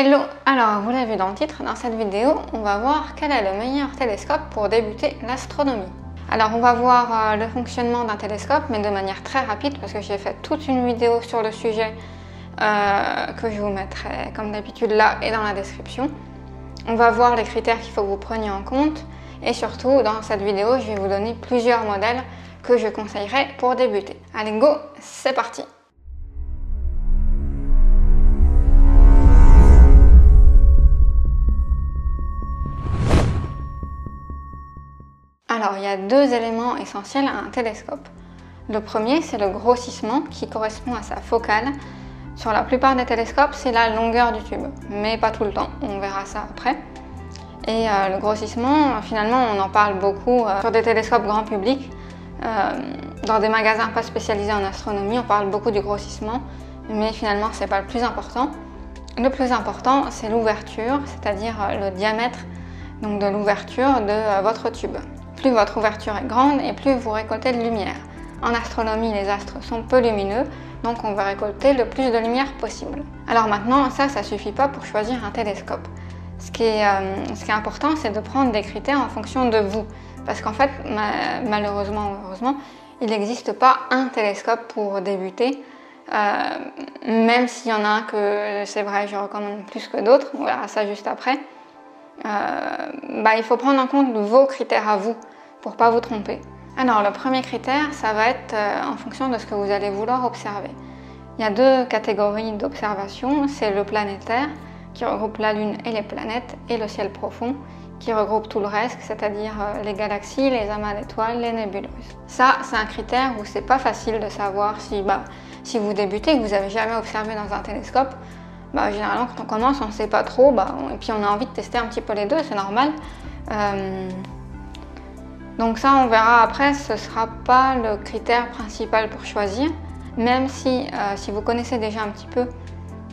Hello! Alors, vous l'avez vu dans le titre, dans cette vidéo, on va voir quel est le meilleur télescope pour débuter l'astronomie. Alors, on va voir le fonctionnement d'un télescope, mais de manière très rapide, parce que j'ai fait toute une vidéo sur le sujet que je vous mettrai, comme d'habitude, là et dans la description. On va voir les critères qu'il faut que vous preniez en compte, et surtout, dans cette vidéo, je vais vous donner plusieurs modèles que je conseillerais pour débuter. Allez, go! C'est parti! Alors, il y a deux éléments essentiels à un télescope. Le premier, c'est le grossissement qui correspond à sa focale. Sur la plupart des télescopes, c'est la longueur du tube, mais pas tout le temps, on verra ça après. Et le grossissement, finalement, on en parle beaucoup sur des télescopes grand public. Dans des magasins pas spécialisés en astronomie, on parle beaucoup du grossissement, mais finalement, c'est pas le plus important. Le plus important, c'est l'ouverture, c'est-à-dire le diamètre donc de l'ouverture de votre tube. Plus votre ouverture est grande et plus vous récoltez de lumière. En astronomie, les astres sont peu lumineux, donc on va récolter le plus de lumière possible. Alors maintenant, ça suffit pas pour choisir un télescope. Ce qui est important, c'est de prendre des critères en fonction de vous. Parce qu'en fait, malheureusement ou heureusement, il n'existe pas un télescope pour débuter. Même s'il y en a un que, c'est vrai, je recommande plus que d'autres, on verra ça juste après. Il faut prendre en compte vos critères à vous pour pas vous tromper. Alors le premier critère, ça va être en fonction de ce que vous allez vouloir observer. Il y a deux catégories d'observation, c'est le planétaire qui regroupe la Lune et les planètes, et le ciel profond qui regroupe tout le reste, c'est-à-dire les galaxies, les amas d'étoiles, les nébuleuses. Ça, c'est un critère où c'est pas facile de savoir si vous débutez et que vous n'avez jamais observé dans un télescope. Généralement, quand on commence, on ne sait pas trop, et puis on a envie de tester un petit peu les deux, c'est normal. Donc ça, on verra après, ce ne sera pas le critère principal pour choisir, même si vous connaissez déjà un petit peu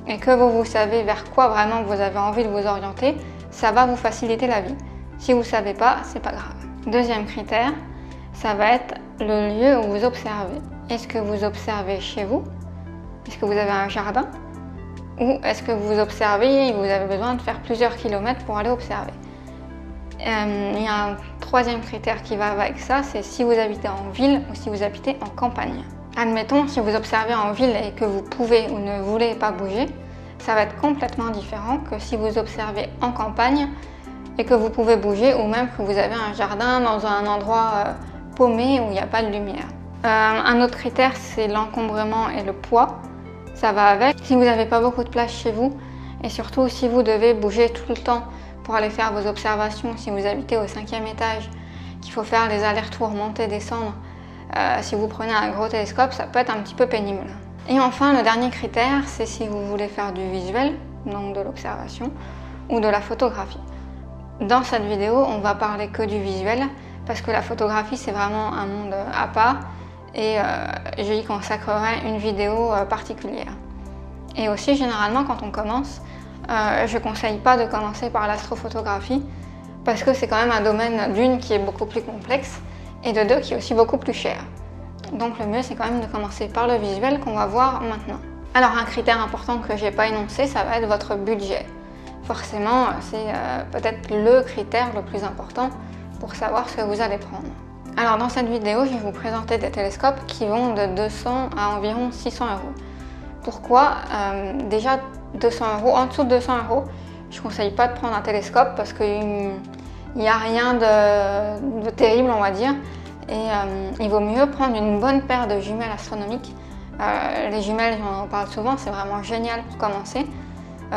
et que vous savez vers quoi vraiment vous avez envie de vous orienter, ça va vous faciliter la vie. Si vous ne savez pas, c'est pas grave. Deuxième critère, ça va être le lieu où vous observez. Est-ce que vous observez chez vous? Est-ce que vous avez un jardin? Ou est-ce que vous observez et vous avez besoin de faire plusieurs kilomètres pour aller observer? Il y a un troisième critère qui va avec ça, c'est si vous habitez en ville ou si vous habitez en campagne. Admettons, si vous observez en ville et que vous pouvez ou ne voulez pas bouger, ça va être complètement différent que si vous observez en campagne et que vous pouvez bouger, ou même que vous avez un jardin dans un endroit paumé où il n'y a pas de lumière. Un autre critère, c'est l'encombrement et le poids. Ça va avec. Si vous n'avez pas beaucoup de place chez vous, et surtout si vous devez bouger tout le temps pour aller faire vos observations, si vous habitez au 5e étage, qu'il faut faire les allers-retours, monter, descendre, si vous prenez un gros télescope, ça peut être un petit peu pénible. Et enfin, le dernier critère, c'est si vous voulez faire du visuel, donc de l'observation, ou de la photographie. Dans cette vidéo, on va parler que du visuel, parce que la photographie, c'est vraiment un monde à part, et j'y consacrerai une vidéo particulière. Et aussi, généralement, quand on commence, je ne conseille pas de commencer par l'astrophotographie, parce que c'est quand même un domaine d'une qui est beaucoup plus complexe, et de deux qui est aussi beaucoup plus cher. Donc le mieux, c'est quand même de commencer par le visuel qu'on va voir maintenant. Alors un critère important que je n'ai pas énoncé, ça va être votre budget. Forcément, c'est peut-être le critère le plus important pour savoir ce que vous allez prendre. Alors dans cette vidéo, je vais vous présenter des télescopes qui vont de 200 à environ 600 €. Pourquoi? Déjà 200 €, en dessous de 200 €, je ne conseille pas de prendre un télescope parce qu'il n'y a rien de terrible, on va dire. Et il vaut mieux prendre une bonne paire de jumelles astronomiques. Les jumelles, on en parle souvent, c'est vraiment génial pour commencer.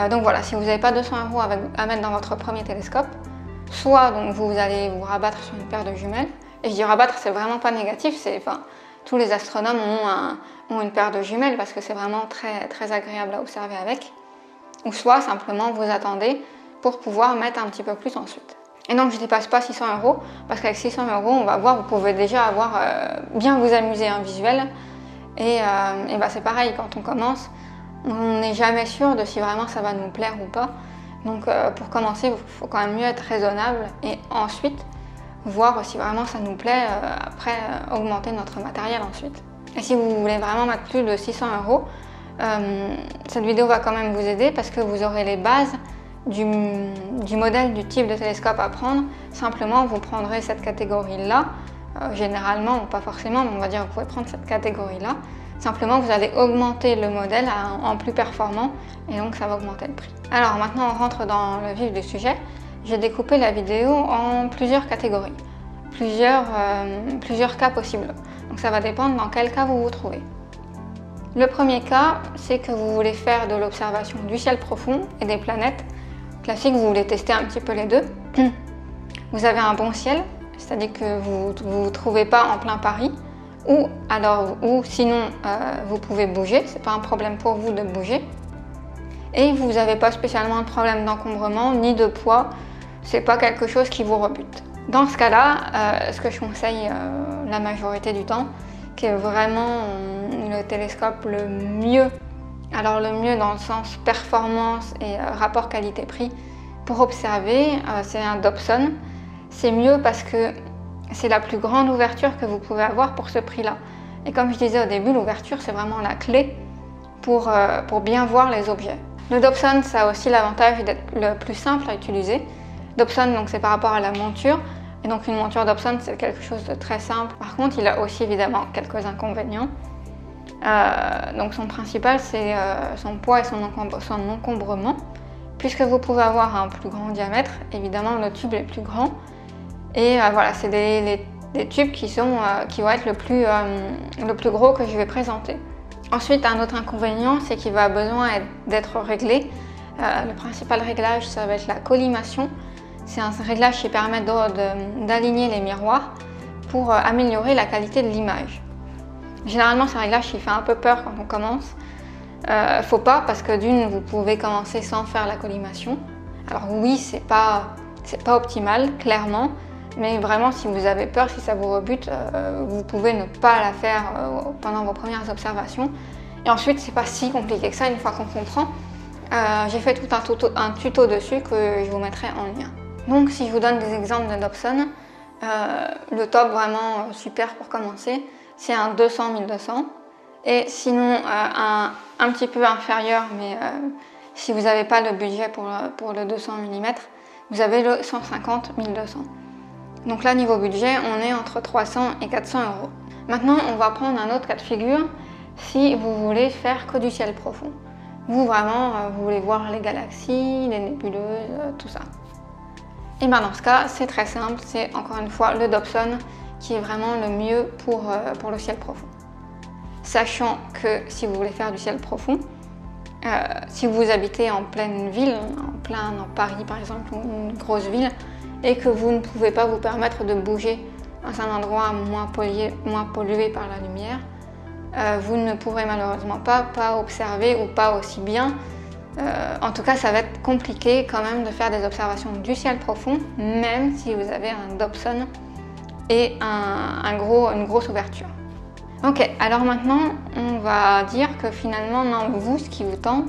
Donc voilà, si vous n'avez pas 200 € à mettre dans votre premier télescope, soit donc vous allez vous rabattre sur une paire de jumelles. Et je dis rabattre, c'est vraiment pas négatif, tous les astronomes ont une paire de jumelles parce que c'est vraiment très, très agréable à observer avec. Ou soit simplement vous attendez pour pouvoir mettre un petit peu plus ensuite. Et donc je ne dépasse pas 600 € parce qu'avec 600 €, on va voir, vous pouvez déjà bien vous amuser en visuel. Et c'est pareil, quand on commence, on n'est jamais sûr de si vraiment ça va nous plaire ou pas. Donc pour commencer, il faut quand même mieux être raisonnable et ensuite voir si vraiment ça nous plaît, après augmenter notre matériel ensuite. Et si vous voulez vraiment mettre plus de 600 €, cette vidéo va quand même vous aider parce que vous aurez les bases du modèle, du type de télescope à prendre. Simplement, vous prendrez cette catégorie-là, généralement, ou pas forcément, mais on va dire que vous pouvez prendre cette catégorie-là. Simplement, vous allez augmenter le modèle en plus performant et donc ça va augmenter le prix. Alors maintenant, on rentre dans le vif du sujet. J'ai découpé la vidéo en plusieurs catégories, plusieurs cas possibles. Donc ça va dépendre dans quel cas vous vous trouvez. Le premier cas, c'est que vous voulez faire de l'observation du ciel profond et des planètes. Classique, vous voulez tester un petit peu les deux. Vous avez un bon ciel, c'est-à-dire que vous ne vous trouvez pas en plein Paris, ou sinon vous pouvez bouger, c'est pas un problème pour vous de bouger. Et vous n'avez pas spécialement de problème d'encombrement ni de poids, c'est pas quelque chose qui vous rebute. Dans ce cas-là, ce que je conseille la majorité du temps, qui est vraiment le télescope le mieux, alors le mieux dans le sens performance et rapport qualité-prix pour observer, c'est un Dobson. C'est mieux parce que c'est la plus grande ouverture que vous pouvez avoir pour ce prix-là. Et comme je disais au début, l'ouverture c'est vraiment la clé pour bien voir les objets. Le Dobson, ça a aussi l'avantage d'être le plus simple à utiliser. Dobson, donc c'est par rapport à la monture. Et donc une monture Dobson, c'est quelque chose de très simple. Par contre, il a aussi évidemment quelques inconvénients. Donc son principal, c'est son poids et son encombrement. Puisque vous pouvez avoir un plus grand diamètre, évidemment le tube est plus grand. Et voilà, c'est des tubes qui vont être le plus gros que je vais présenter. Ensuite, un autre inconvénient, c'est qu'il va besoin d'être réglé. Le principal réglage, ça va être la collimation. C'est un réglage qui permet d'aligner les miroirs pour améliorer la qualité de l'image. Généralement, c'est un réglage qui fait un peu peur quand on commence. Faut pas, parce que d'une, vous pouvez commencer sans faire la collimation. Alors oui, c'est pas optimal, clairement, mais vraiment, si vous avez peur, si ça vous rebute, vous pouvez ne pas la faire pendant vos premières observations. Et ensuite, c'est pas si compliqué que ça une fois qu'on comprend. J'ai fait tout un tuto dessus que je vous mettrai en lien. Donc, si je vous donne des exemples de Dobson, le top vraiment super pour commencer, c'est un 200-1200. Et sinon, un petit peu inférieur, mais si vous n'avez pas le budget pour le 200 mm, vous avez le 150-1200. Donc là, niveau budget, on est entre 300 et 400 euros. Maintenant, on va prendre un autre cas de figure si vous voulez faire que du ciel profond. Vous, vraiment, vous voulez voir les galaxies, les nébuleuses, tout ça. Et bien dans ce cas, c'est très simple, c'est encore une fois le Dobson qui est vraiment le mieux pour le ciel profond. Sachant que si vous voulez faire du ciel profond, si vous habitez en pleine ville, dans Paris par exemple, ou une grosse ville, et que vous ne pouvez pas vous permettre de bouger dans un endroit moins pollué par la lumière, vous ne pourrez malheureusement pas observer ou pas aussi bien. En tout cas, ça va être compliqué quand même de faire des observations du ciel profond, même si vous avez un Dobson et une grosse ouverture. Ok, alors maintenant, on va dire que finalement, non, vous, ce qui vous tente,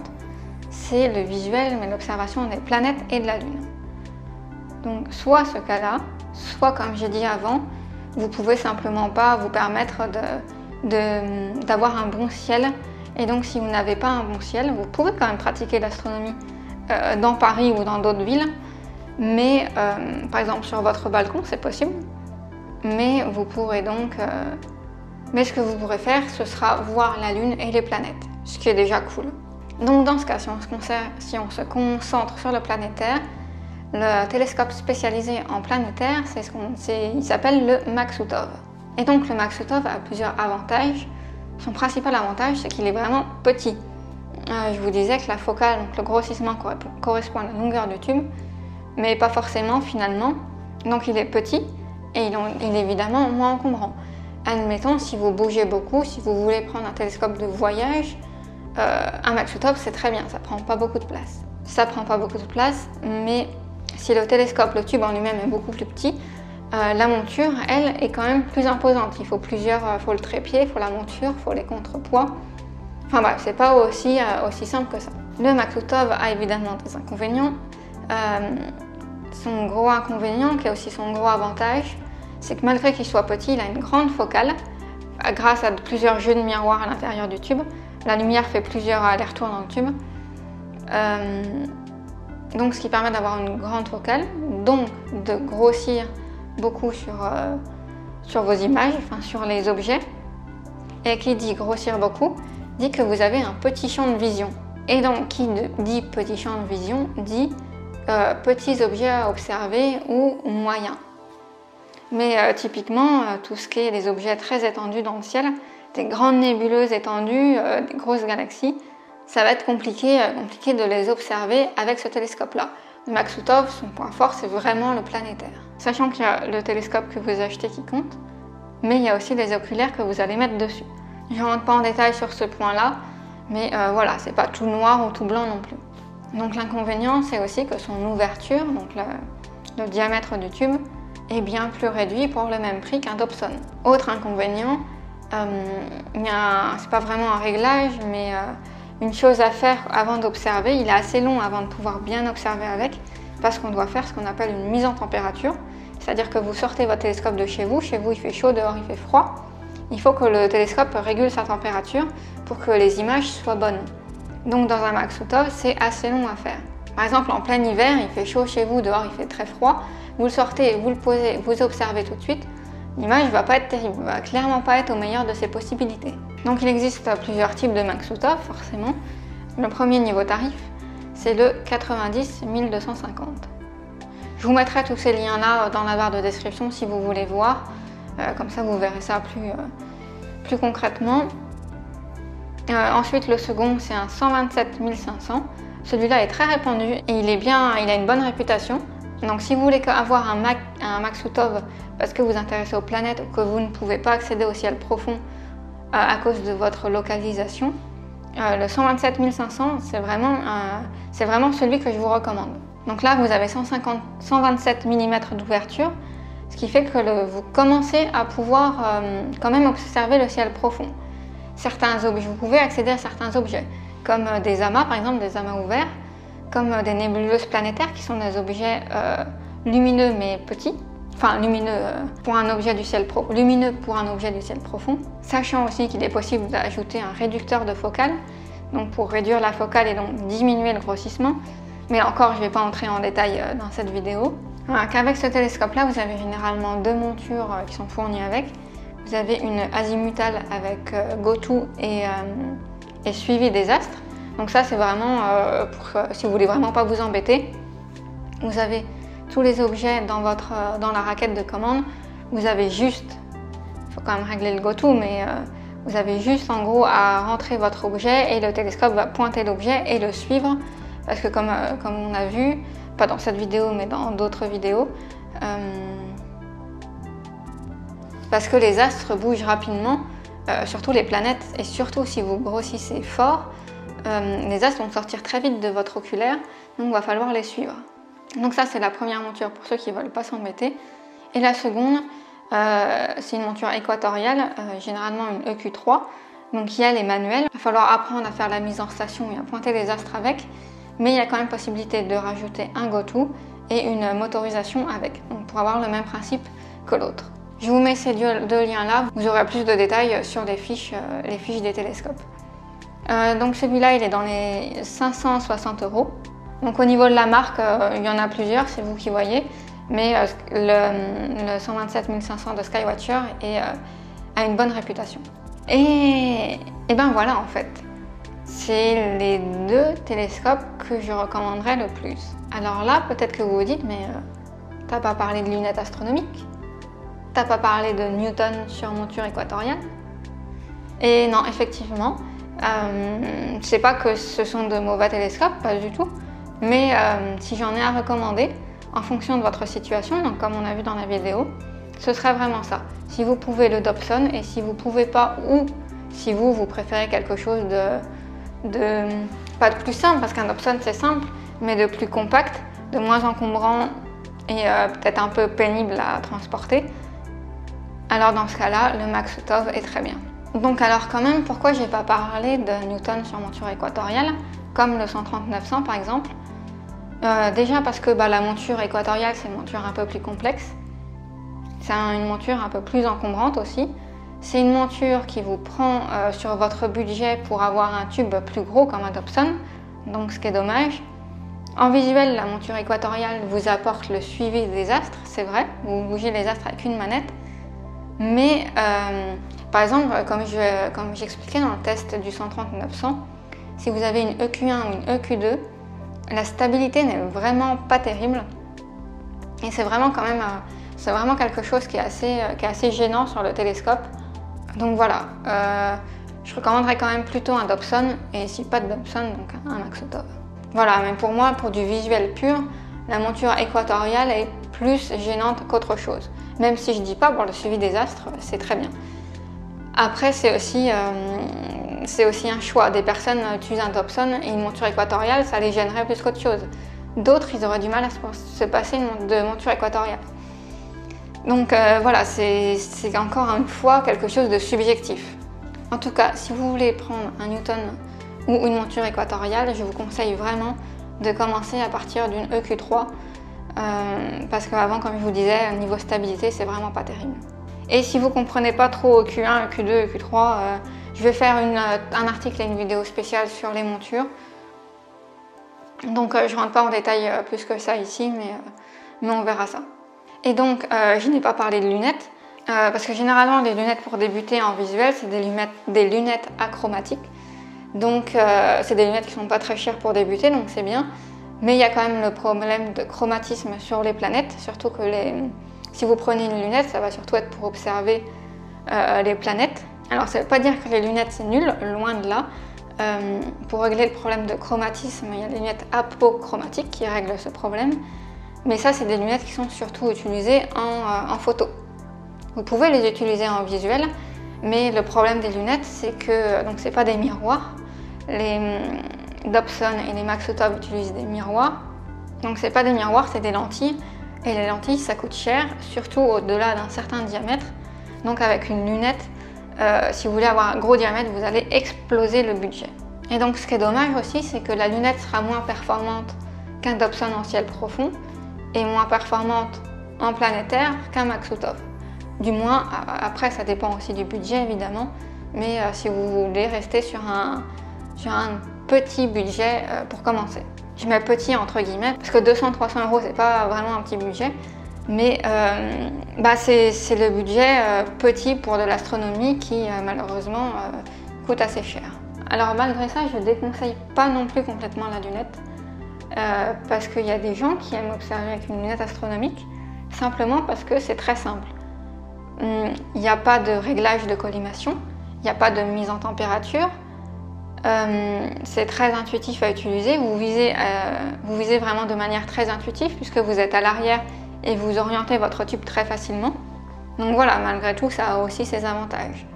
c'est le visuel, mais l'observation des planètes et de la Lune. Donc, soit ce cas-là, soit comme j'ai dit avant, vous pouvez simplement pas vous permettre d'avoir un bon ciel. Et donc, si vous n'avez pas un bon ciel, vous pouvez quand même pratiquer l'astronomie dans Paris ou dans d'autres villes. Mais, par exemple, sur votre balcon, c'est possible. Mais vous pourrez donc... mais ce que vous pourrez faire, ce sera voir la Lune et les planètes, ce qui est déjà cool. Donc, dans ce cas, si on se concentre sur le planétaire, le télescope spécialisé en planétaire, il s'appelle le Maksutov. Et donc, le Maksutov a plusieurs avantages. Son principal avantage, c'est qu'il est vraiment petit. Je vous disais que la focale, donc le grossissement, correspond à la longueur du tube, mais pas forcément finalement. Donc il est petit et il est évidemment moins encombrant. Admettons, si vous bougez beaucoup, si vous voulez prendre un télescope de voyage, un Maksutov c'est très bien, ça prend pas beaucoup de place. Ça prend pas beaucoup de place, mais si le télescope, le tube en lui-même est beaucoup plus petit, la monture, elle, est quand même plus imposante. Il faut faut le trépied, il faut la monture, il faut les contrepoids. Enfin bref, c'est pas aussi simple que ça. Le Maksutov a évidemment des inconvénients. Son gros inconvénient, qui est aussi son gros avantage, c'est que malgré qu'il soit petit, il a une grande focale, grâce à plusieurs jeux de miroirs à l'intérieur du tube. La lumière fait plusieurs allers-retours dans le tube. Donc ce qui permet d'avoir une grande focale, donc de grossir beaucoup sur vos images, enfin sur les objets. Et qui dit grossir beaucoup, dit que vous avez un petit champ de vision. Et donc qui dit petit champ de vision, dit petits objets à observer ou moyens. Mais typiquement, tout ce qui est des objets très étendus dans le ciel, des grandes nébuleuses étendues, des grosses galaxies, ça va être compliqué de les observer avec ce télescope-là. Le Maksutov, son point fort, c'est vraiment le planétaire. Sachant qu'il y a le télescope que vous achetez qui compte, mais il y a aussi les oculaires que vous allez mettre dessus. Je ne rentre pas en détail sur ce point-là, mais voilà, c'est pas tout noir ou tout blanc non plus. Donc l'inconvénient, c'est aussi que son ouverture, donc le diamètre du tube, est bien plus réduit pour le même prix qu'un Dobson. Autre inconvénient, c'est pas vraiment un réglage, mais une chose à faire avant d'observer. Il est assez long avant de pouvoir bien observer avec, parce qu'on doit faire ce qu'on appelle une mise en température. C'est-à-dire que vous sortez votre télescope de chez vous il fait chaud, dehors il fait froid. Il faut que le télescope régule sa température pour que les images soient bonnes. Donc dans un Maksutov, c'est assez long à faire. Par exemple, en plein hiver, il fait chaud chez vous, dehors il fait très froid. Vous le sortez, vous le posez, vous observez tout de suite. L'image ne va pas être terrible, ne va clairement pas être au meilleur de ses possibilités. Donc il existe plusieurs types de Maksutov, forcément. Le premier niveau tarif, c'est le 90 1250. Je vous mettrai tous ces liens-là dans la barre de description si vous voulez voir. Comme ça, vous verrez ça plus concrètement. Ensuite, le second, c'est un 127 500. Celui-là est très répandu et il a une bonne réputation. Donc si vous voulez avoir un Maksutov parce que vous vous intéressez aux planètes ou que vous ne pouvez pas accéder au ciel profond à cause de votre localisation, le 127 500, c'est vraiment celui que je vous recommande. Donc là, vous avez 127 mm d'ouverture, ce qui fait que vous commencez à pouvoir quand même observer le ciel profond. Certains objets, vous pouvez accéder à certains objets, comme des amas, par exemple des amas ouverts, comme des nébuleuses planétaires qui sont des objets lumineux mais petits, enfin lumineux pour un objet du ciel profond, sachant aussi qu'il est possible d'ajouter un réducteur de focale, donc pour réduire la focale et donc diminuer le grossissement. Mais là encore, je ne vais pas entrer en détail dans cette vidéo. Voilà, qu'avec ce télescope-là, vous avez généralement deux montures qui sont fournies avec. Vous avez une azimutale avec GoTo et suivi des astres. Donc ça, c'est vraiment si vous voulez vraiment pas vous embêter. Vous avez tous les objets dans la raquette de commande. Vous avez juste, il faut quand même régler le GoTo, mais vous avez juste en gros à rentrer votre objet et le télescope va pointer l'objet et le suivre. Parce que comme on a vu, pas dans cette vidéo mais dans d'autres vidéos, parce que les astres bougent rapidement, surtout les planètes, et surtout si vous grossissez fort, les astres vont sortir très vite de votre oculaire, donc il va falloir les suivre. Donc ça, c'est la première monture pour ceux qui ne veulent pas s'embêter. Et la seconde, c'est une monture équatoriale, généralement une EQ3, donc qui elle est manuelle. Il va falloir apprendre à faire la mise en station et à pointer les astres avec, mais il y a quand même possibilité de rajouter un GoTo et une motorisation avec, donc pour avoir le même principe que l'autre. Je vous mets ces deux liens-là, vous aurez plus de détails sur les fiches des télescopes. Donc celui-là, il est dans les 560 €. Donc au niveau de la marque, il y en a plusieurs, c'est vous qui voyez, mais le 127 500 de Skywatcher a une bonne réputation. Et ben voilà en fait, c'est les deux télescopes que je recommanderais le plus. Alors là, peut-être que vous vous dites, mais t'as pas parlé de lunettes astronomiques? T'as pas parlé de Newton sur monture équatoriale? Et non, effectivement, c'est pas que ce sont de mauvais télescopes, pas du tout, mais si j'en ai à recommander, en fonction de votre situation, donc comme on a vu dans la vidéo, ce serait vraiment ça. Si vous pouvez le Dobson et si vous pouvez pas, ou si vous préférez quelque chose pas de plus simple, parce qu'un Dobson c'est simple, mais de plus compact, de moins encombrant et peut-être un peu pénible à transporter, alors dans ce cas-là, le Maksutov est très bien. Donc alors quand même, pourquoi j'ai pas parlé de Newton sur monture équatoriale, comme le 130-900 par exemple? Déjà parce que la monture équatoriale, c'est une monture un peu plus complexe. C'est une monture un peu plus encombrante aussi. c'est une monture qui vous prend sur votre budget pour avoir un tube plus gros comme un Dobson, donc ce qui est dommage. En visuel, la monture équatoriale vous apporte le suivi des astres, c'est vrai, vous bougez les astres avec une manette, mais par exemple, comme j'expliquais dans le test du 130-900, si vous avez une EQ1 ou une EQ2, la stabilité n'est vraiment pas terrible et c'est vraiment quelque chose qui est assez gênant sur le télescope. Donc voilà, je recommanderais quand même plutôt un Dobson et si pas de Dobson, donc un Maxotov. Voilà, mais pour moi, pour du visuel pur, la monture équatoriale est plus gênante qu'autre chose. Même si je dis pas pour le suivi des astres, c'est très bien. Après, c'est aussi un choix. Des personnes utilisent un Dobson et une monture équatoriale, ça les gênerait plus qu'autre chose. D'autres, ils auraient du mal à se passer de monture équatoriale. Donc voilà, c'est encore une fois quelque chose de subjectif. En tout cas, si vous voulez prendre un Newton ou une monture équatoriale, je vous conseille vraiment de commencer à partir d'une EQ3 parce qu'avant, comme je vous disais, niveau stabilité, c'est vraiment pas terrible. Et si vous ne comprenez pas trop EQ1, EQ2, EQ3, je vais faire un article et une vidéo spéciale sur les montures. Donc je ne rentre pas en détail plus que ça ici, mais on verra ça. Et donc, je n'ai pas parlé de lunettes, parce que généralement, les lunettes pour débuter en visuel, c'est des lunettes achromatiques. Donc, c'est des lunettes qui ne sont pas très chères pour débuter, donc c'est bien. Mais il y a quand même le problème de chromatisme sur les planètes, surtout que si vous prenez une lunette, ça va surtout être pour observer les planètes. Alors, ça ne veut pas dire que les lunettes, c'est nul, loin de là. Pour régler le problème de chromatisme, il y a des lunettes apochromatiques qui règlent ce problème. Mais ça, c'est des lunettes qui sont surtout utilisées en photo. Vous pouvez les utiliser en visuel, mais le problème des lunettes, c'est que ce n'est pas des miroirs. Les Dobson et les Maxotov utilisent des miroirs. Donc, ce n'est pas des miroirs, c'est des lentilles. Et les lentilles, ça coûte cher, surtout au-delà d'un certain diamètre. Donc, avec une lunette, si vous voulez avoir un gros diamètre, vous allez exploser le budget. Et donc, ce qui est dommage aussi, c'est que la lunette sera moins performante qu'un Dobson en ciel profond et moins performante en planétaire qu'un Maxotov. Du moins, après ça dépend aussi du budget évidemment, mais si vous voulez rester sur un petit budget pour commencer. Je mets petit entre guillemets, parce que 200-300 € c'est pas vraiment un petit budget, mais c'est le budget petit pour de l'astronomie qui malheureusement coûte assez cher. Alors malgré ça, je ne déconseille pas non plus complètement la lunette. Parce qu'il y a des gens qui aiment observer avec une lunette astronomique, simplement parce que c'est très simple. Il n'y a pas de réglage de collimation, il n'y a pas de mise en température, c'est très intuitif à utiliser, vous visez vraiment de manière très intuitive puisque vous êtes à l'arrière et vous orientez votre tube très facilement. Donc voilà, malgré tout, ça a aussi ses avantages.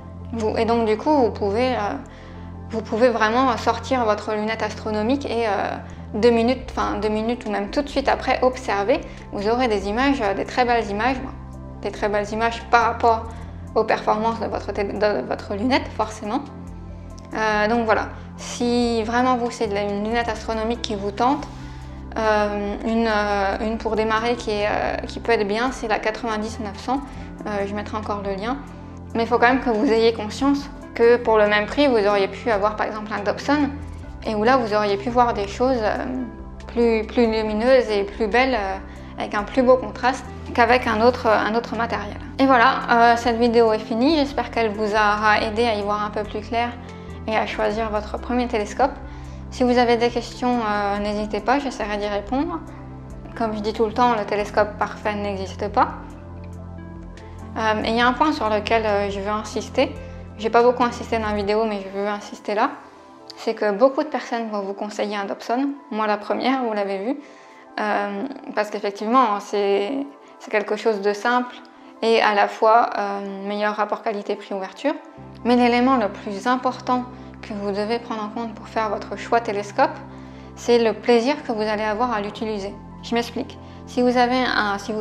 Et donc du coup, vous pouvez vraiment sortir votre lunette astronomique et 2 minutes ou même tout de suite après observer, vous aurez des images, des très belles images par rapport aux performances de votre lunette forcément. Donc voilà, si vraiment vous c'est une lunette astronomique qui vous tente, une pour démarrer qui peut être bien, c'est la 90-900, je mettrai encore le lien. Mais il faut quand même que vous ayez conscience que pour le même prix, vous auriez pu avoir par exemple un Dobson, et où là vous auriez pu voir des choses plus lumineuses et plus belles avec un plus beau contraste qu'avec un autre matériel. Et voilà, cette vidéo est finie, j'espère qu'elle vous aura aidé à y voir un peu plus clair et à choisir votre premier télescope. Si vous avez des questions, n'hésitez pas, j'essaierai d'y répondre. Comme je dis tout le temps, le télescope parfait n'existe pas. Et il y a un point sur lequel je veux insister, j'ai pas beaucoup insisté dans la vidéo mais je veux insister là, c'est que beaucoup de personnes vont vous conseiller un Dobson, moi la première, vous l'avez vu, parce qu'effectivement c'est quelque chose de simple et à la fois meilleur rapport qualité-prix ouverture. Mais l'élément le plus important que vous devez prendre en compte pour faire votre choix télescope, c'est le plaisir que vous allez avoir à l'utiliser. Je m'explique. Si vous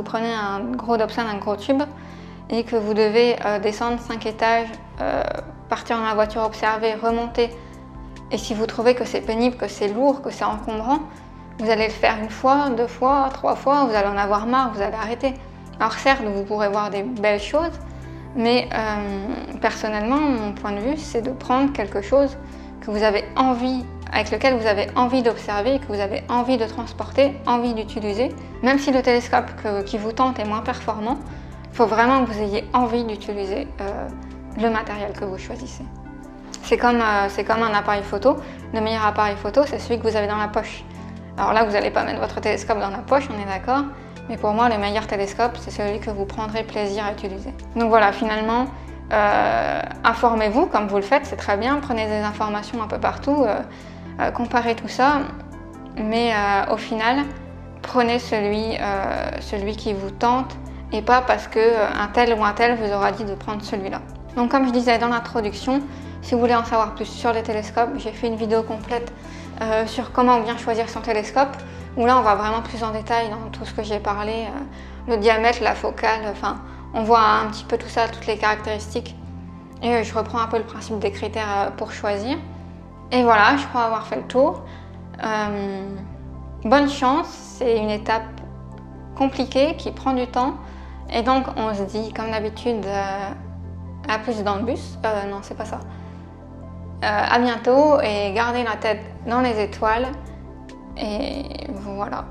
prenez un gros Dobson, un gros tube, et que vous devez descendre 5 étages, partir dans la voiture observer, remonter, et si vous trouvez que c'est pénible, que c'est lourd, que c'est encombrant, vous allez le faire 1 fois, 2 fois, 3 fois, vous allez en avoir marre, vous allez arrêter. Alors certes, vous pourrez voir des belles choses, Mais personnellement, mon point de vue, c'est de prendre quelque chose que vous avez envie, avec lequel vous avez envie d'observer, que vous avez envie de transporter, envie d'utiliser. Même si le télescope qui vous tente est moins performant, il faut vraiment que vous ayez envie d'utiliser le matériel que vous choisissez. C'est comme un appareil photo. Le meilleur appareil photo, c'est celui que vous avez dans la poche. Alors là, vous n'allez pas mettre votre télescope dans la poche, on est d'accord. Mais pour moi, le meilleur télescope, c'est celui que vous prendrez plaisir à utiliser. Donc voilà, finalement, informez-vous comme vous le faites, c'est très bien. Prenez des informations un peu partout, comparez tout ça. Mais au final, prenez celui qui vous tente et pas parce qu'un tel ou un tel vous aura dit de prendre celui-là. Donc comme je disais dans l'introduction, si vous voulez en savoir plus sur les télescopes, j'ai fait une vidéo complète sur comment bien choisir son télescope, où là on va vraiment plus en détail dans tout ce que j'ai parlé, le diamètre, la focale, enfin on voit un petit peu tout ça, toutes les caractéristiques. Et je reprends un peu le principe des critères pour choisir. Et voilà, je crois avoir fait le tour. Bonne chance, c'est une étape compliquée qui prend du temps. Et donc on se dit comme d'habitude à plus dans le bus, non c'est pas ça. À bientôt et gardez la tête dans les étoiles et voilà.